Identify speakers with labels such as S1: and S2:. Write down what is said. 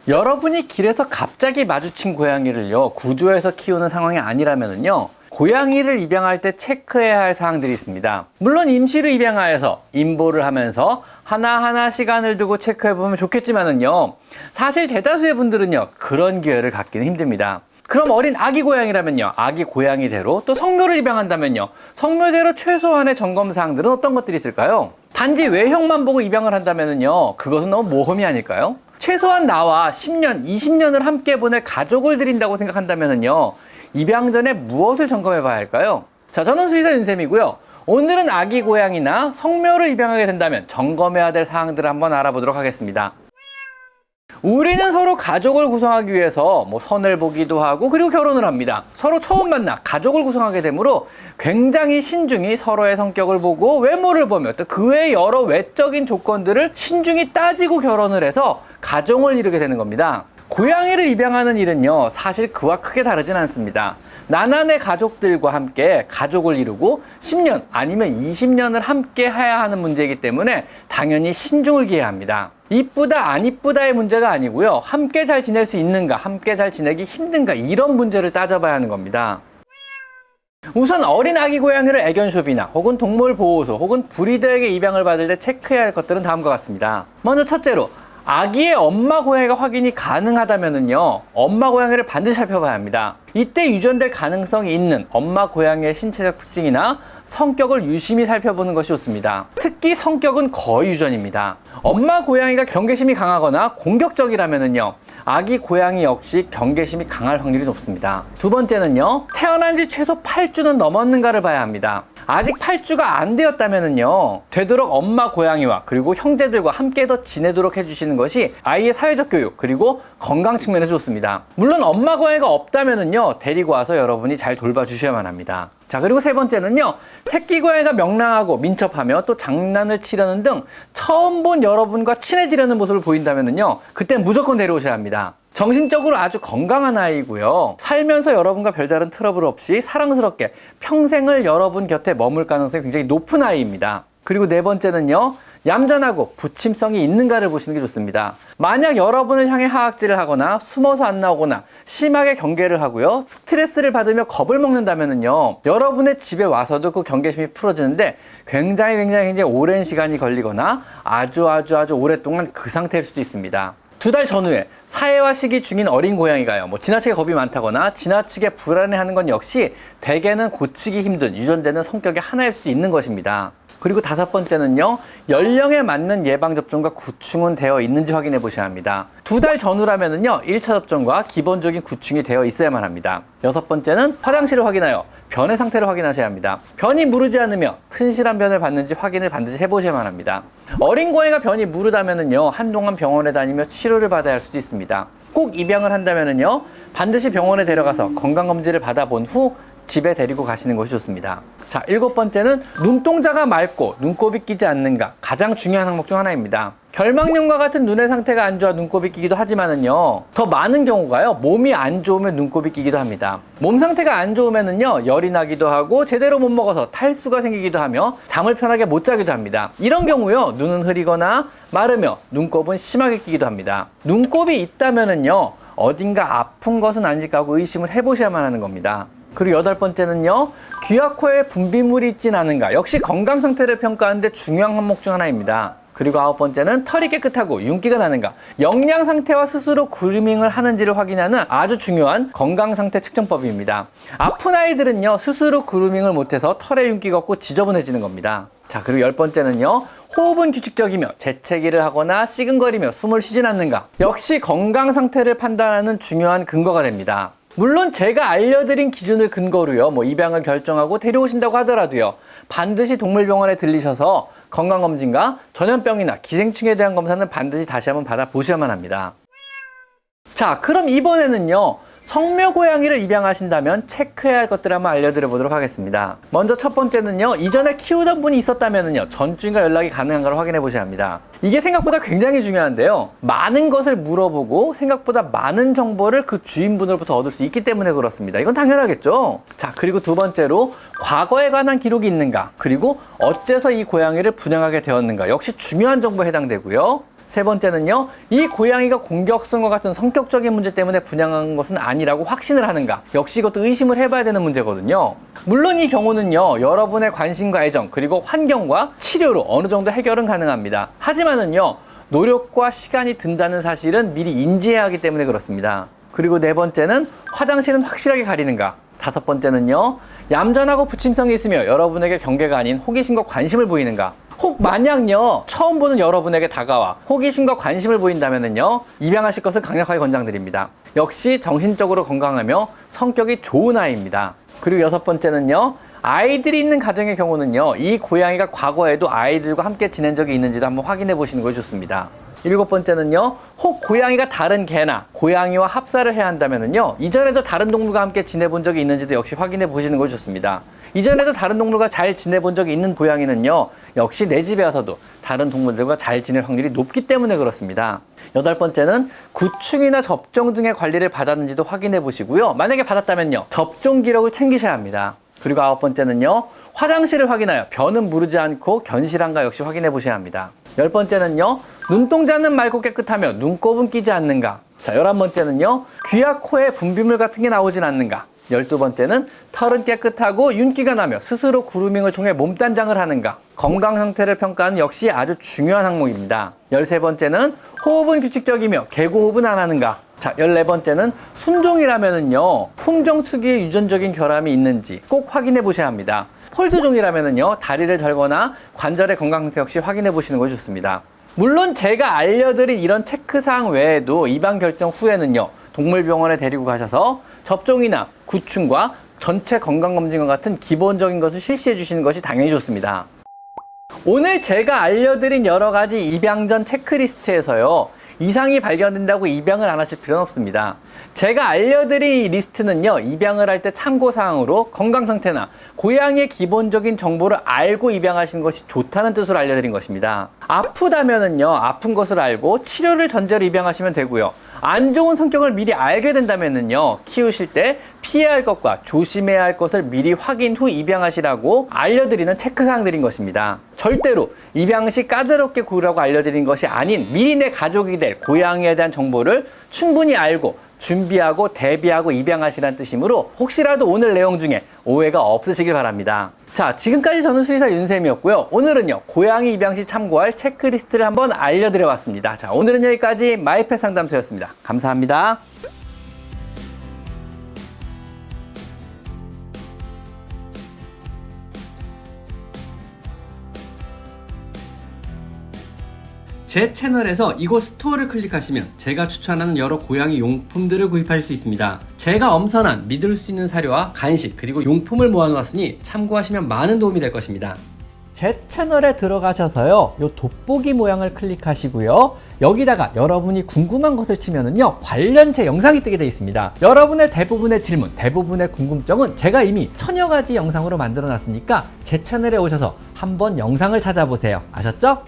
S1: 여러분이 길에서 갑자기 마주친 고양이를요, 구조해서 키우는 상황이 아니라면요, 고양이를 입양할 때 체크해야 할 사항들이 있습니다. 물론 임시로 입양하여서 임보를 하면서 하나하나 시간을 두고 체크해보면 좋겠지만은요, 사실 대다수의 분들은요, 그런 기회를 갖기는 힘듭니다. 그럼 어린 아기 고양이라면요, 아기 고양이대로, 또 성묘를 입양한다면요, 성묘대로 최소한의 점검 사항들은 어떤 것들이 있을까요? 단지 외형만 보고 입양을 한다면요, 그것은 너무 모험이 아닐까요? 최소한 나와 10년, 20년을 함께 보낼 가족을 들인다고 생각한다면요, 입양 전에 무엇을 점검해 봐야 할까요? 자, 저는 수의사 윤쌤이고요. 오늘은 아기 고양이나 성묘를 입양하게 된다면 점검해야 될 사항들을 한번 알아보도록 하겠습니다. 우리는 서로 가족을 구성하기 위해서 선을 보기도 하고, 그리고 결혼을 합니다. 서로 처음 만나 가족을 구성하게 되므로 굉장히 신중히 서로의 성격을 보고 외모를 보며 또 그 외의 여러 외적인 조건들을 신중히 따지고 결혼을 해서 가정을 이루게 되는 겁니다. 고양이를 입양하는 일은요, 사실 그와 크게 다르진 않습니다. 나날의 가족들과 함께 가족을 이루고 10년 아니면 20년을 함께 해야 하는 문제이기 때문에 당연히 신중을 기해야 합니다. 이쁘다 안 이쁘다의 문제가 아니고요, 함께 잘 지낼 수 있는가, 함께 잘 지내기 힘든가, 이런 문제를 따져봐야 하는 겁니다. 우선 어린 아기 고양이를 애견숍이나 혹은 동물보호소 혹은 브리더에게 입양을 받을 때 체크해야 할 것들은 다음과 같습니다. 먼저 첫째로, 아기의 엄마 고양이가 확인이 가능하다면요, 엄마 고양이를 반드시 살펴봐야 합니다. 이때 유전될 가능성이 있는 엄마 고양이의 신체적 특징이나 성격을 유심히 살펴보는 것이 좋습니다. 특히 성격은 거의 유전입니다. 엄마 고양이가 경계심이 강하거나 공격적이라면요, 아기 고양이 역시 경계심이 강할 확률이 높습니다. 두 번째는요, 태어난 지 최소 8주는 넘었는가를 봐야 합니다. 아직 8주가 안 되었다면요, 되도록 엄마 고양이와 그리고 형제들과 함께 더 지내도록 해주시는 것이 아이의 사회적 교육 그리고 건강 측면에서 좋습니다. 물론 엄마 고양이가 없다면요, 데리고 와서 여러분이 잘 돌봐주셔야만 합니다. 자, 그리고 세 번째는요, 새끼 고양이가 명랑하고 민첩하며 또 장난을 치려는 등 처음 본 여러분과 친해지려는 모습을 보인다면요, 그때 무조건 데려오셔야 합니다. 정신적으로 아주 건강한 아이고요, 살면서 여러분과 별다른 트러블 없이 사랑스럽게 평생을 여러분 곁에 머물 가능성이 굉장히 높은 아이입니다. 그리고 네 번째는요, 얌전하고 부침성이 있는가를 보시는 게 좋습니다. 만약 여러분을 향해 하악질을 하거나 숨어서 안 나오거나 심하게 경계를 하고요, 스트레스를 받으며 겁을 먹는다면요, 여러분의 집에 와서도 그 경계심이 풀어지는데 굉장히 오랜 시간이 걸리거나 아주 오랫동안 그 상태일 수도 있습니다. 2달 전후에 사회화 시기 중인 어린 고양이가요, 지나치게 겁이 많다거나 지나치게 불안해하는 건 역시 대개는 고치기 힘든 유전되는 성격의 하나일 수 있는 것입니다. 그리고 5번째는요, 연령에 맞는 예방접종과 구충은 되어 있는지 확인해 보셔야 합니다. 2달 전후라면요, 1차 접종과 기본적인 구충이 되어 있어야만 합니다. 6번째는 화장실을 확인하여 변의 상태를 확인하셔야 합니다. 변이 무르지 않으며 튼실한 변을 받는지 확인을 반드시 해보셔야만 합니다. 어린 고양이가 변이 무르다면요, 한동안 병원에 다니며 치료를 받아야 할 수도 있습니다. 꼭 입양을 한다면요, 반드시 병원에 데려가서 건강검진을 받아본 후 집에 데리고 가시는 것이 좋습니다. 자, 7번째는 눈동자가 맑고 눈곱이 끼지 않는가, 가장 중요한 항목 중 하나입니다. 결막염과 같은 눈의 상태가 안 좋아 눈곱이 끼기도 하지만은요, 더 많은 경우가요, 몸이 안 좋으면 눈곱이 끼기도 합니다. 몸 상태가 안 좋으면은요, 열이 나기도 하고 제대로 못 먹어서 탈수가 생기기도 하며 잠을 편하게 못 자기도 합니다. 이런 경우요, 눈은 흐리거나 마르며 눈곱은 심하게 끼기도 합니다. 눈곱이 있다면은요, 어딘가 아픈 것은 아닐까 하고 의심을 해보셔야만 하는 겁니다. 그리고 8번째는요, 귀와 코에 분비물이 있진 않은가, 역시 건강 상태를 평가하는데 중요한 항목 중 하나입니다. 그리고 9번째는 털이 깨끗하고 윤기가 나는가, 영양 상태와 스스로 그루밍을 하는지를 확인하는 아주 중요한 건강 상태 측정법입니다. 아픈 아이들은요, 스스로 그루밍을 못해서 털에 윤기가 없고 지저분해지는 겁니다. 자, 그리고 10번째는요, 호흡은 규칙적이며 재채기를 하거나 시근거리며 숨을 쉬진 않는가, 역시 건강 상태를 판단하는 중요한 근거가 됩니다. 물론 제가 알려드린 기준을 근거로요, 입양을 결정하고 데려오신다고 하더라도요, 반드시 동물병원에 들리셔서 건강검진과 전염병이나 기생충에 대한 검사는 반드시 다시 한번 받아보셔야만 합니다. 자, 그럼 이번에는요, 성묘 고양이를 입양하신다면 체크해야 할 것들을 한번 알려드려 보도록 하겠습니다. 먼저 첫 번째는요, 이전에 키우던 분이 있었다면요, 전주인과 연락이 가능한가를 확인해 보셔야 합니다. 이게 생각보다 굉장히 중요한데요, 많은 것을 물어보고 생각보다 많은 정보를 그 주인분으로부터 얻을 수 있기 때문에 그렇습니다. 이건 당연하겠죠. 자, 그리고 두 번째로 과거에 관한 기록이 있는가, 그리고 어째서 이 고양이를 분양하게 되었는가, 역시 중요한 정보에 해당되고요. 세 번째는요, 이 고양이가 공격성과 같은 성격적인 문제 때문에 분양한 것은 아니라고 확신을 하는가. 역시 이것도 의심을 해봐야 되는 문제거든요. 물론 이 경우는요, 여러분의 관심과 애정 그리고 환경과 치료로 어느 정도 해결은 가능합니다. 하지만은요, 노력과 시간이 든다는 사실은 미리 인지해야 하기 때문에 그렇습니다. 그리고 네 번째는 화장실은 확실하게 가리는가. 다섯 번째는요, 얌전하고 부침성이 있으며 여러분에게 경계가 아닌 호기심과 관심을 보이는가. 혹 만약요, 처음 보는 여러분에게 다가와 호기심과 관심을 보인다면요, 입양하실 것을 강력하게 권장드립니다. 역시 정신적으로 건강하며 성격이 좋은 아이입니다. 그리고 여섯 번째는요, 아이들이 있는 가정의 경우는요, 이 고양이가 과거에도 아이들과 함께 지낸 적이 있는지도 한번 확인해 보시는 것이 좋습니다. 일곱 번째는요, 혹 고양이가 다른 개나 고양이와 합사를 해야 한다면요, 이전에도 다른 동물과 함께 지내본 적이 있는지도 역시 확인해 보시는 것이 좋습니다. 이전에도 다른 동물과 잘 지내본 적이 있는 고양이는요, 역시 내 집에 와서도 다른 동물들과 잘 지낼 확률이 높기 때문에 그렇습니다. 여덟 번째는 구충이나 접종 등의 관리를 받았는지도 확인해 보시고요. 만약에 받았다면요, 접종 기록을 챙기셔야 합니다. 그리고 아홉 번째는요, 화장실을 확인하여 변은 무르지 않고 견실한가 역시 확인해 보셔야 합니다. 열 번째는요, 눈동자는 맑고 깨끗하며 눈곱은 끼지 않는가. 자, 11번째는요, 귀와 코에 분비물 같은 게 나오진 않는가. 12번째는 털은 깨끗하고 윤기가 나며 스스로 그루밍을 통해 몸단장을 하는가. 건강 상태를 평가하는 역시 아주 중요한 항목입니다. 13번째는 호흡은 규칙적이며 개고흡은 안 하는가. 자, 14번째는 순종이라면은요, 품종 특유의 유전적인 결함이 있는지 꼭 확인해 보셔야 합니다. 폴드종이라면은요, 다리를 절거나 관절의 건강 상태 역시 확인해 보시는 것이 좋습니다. 물론 제가 알려드린 이런 체크사항 외에도 입양 결정 후에는요, 동물병원에 데리고 가셔서 접종이나 구충과 전체 건강검진과 같은 기본적인 것을 실시해 주시는 것이 당연히 좋습니다. 오늘 제가 알려드린 여러 가지 입양 전 체크리스트에서요, 이상이 발견된다고 입양을 안 하실 필요는 없습니다. 제가 알려드린 이 리스트는요, 입양을 할 때 참고사항으로 건강 상태나 고양이의 기본적인 정보를 알고 입양하시는 것이 좋다는 뜻으로 알려드린 것입니다. 아프다면은요, 아픈 것을 알고 치료를 전제로 입양하시면 되고요. 안 좋은 성격을 미리 알게 된다면은요, 키우실 때 피해야 할 것과 조심해야 할 것을 미리 확인 후 입양하시라고 알려드리는 체크사항들인 것입니다. 절대로 입양 시 까다롭게 고르라고 알려드린 것이 아닌 미리 내 가족이 될 고양이에 대한 정보를 충분히 알고 준비하고 대비하고 입양하시라는 뜻이므로 혹시라도 오늘 내용 중에 오해가 없으시길 바랍니다. 자, 지금까지 저는 수의사 윤쌤이었고요. 오늘은요, 고양이 입양 시 참고할 체크리스트를 한번 알려드려 봤습니다. 자, 오늘은 여기까지 마이펫 상담소였습니다. 감사합니다. 제 채널에서 이곳 스토어를 클릭하시면 제가 추천하는 여러 고양이 용품들을 구입할 수 있습니다. 제가 엄선한 믿을 수 있는 사료와 간식 그리고 용품을 모아놓았으니 참고하시면 많은 도움이 될 것입니다. 제 채널에 들어가셔서요, 요 돋보기 모양을 클릭하시고요, 여기다가 여러분이 궁금한 것을 치면은요, 관련체 영상이 뜨게 되어 있습니다. 여러분의 대부분의 질문, 대부분의 궁금증은 제가 이미 천여 가지 영상으로 만들어 놨으니까 제 채널에 오셔서 한번 영상을 찾아보세요. 아셨죠?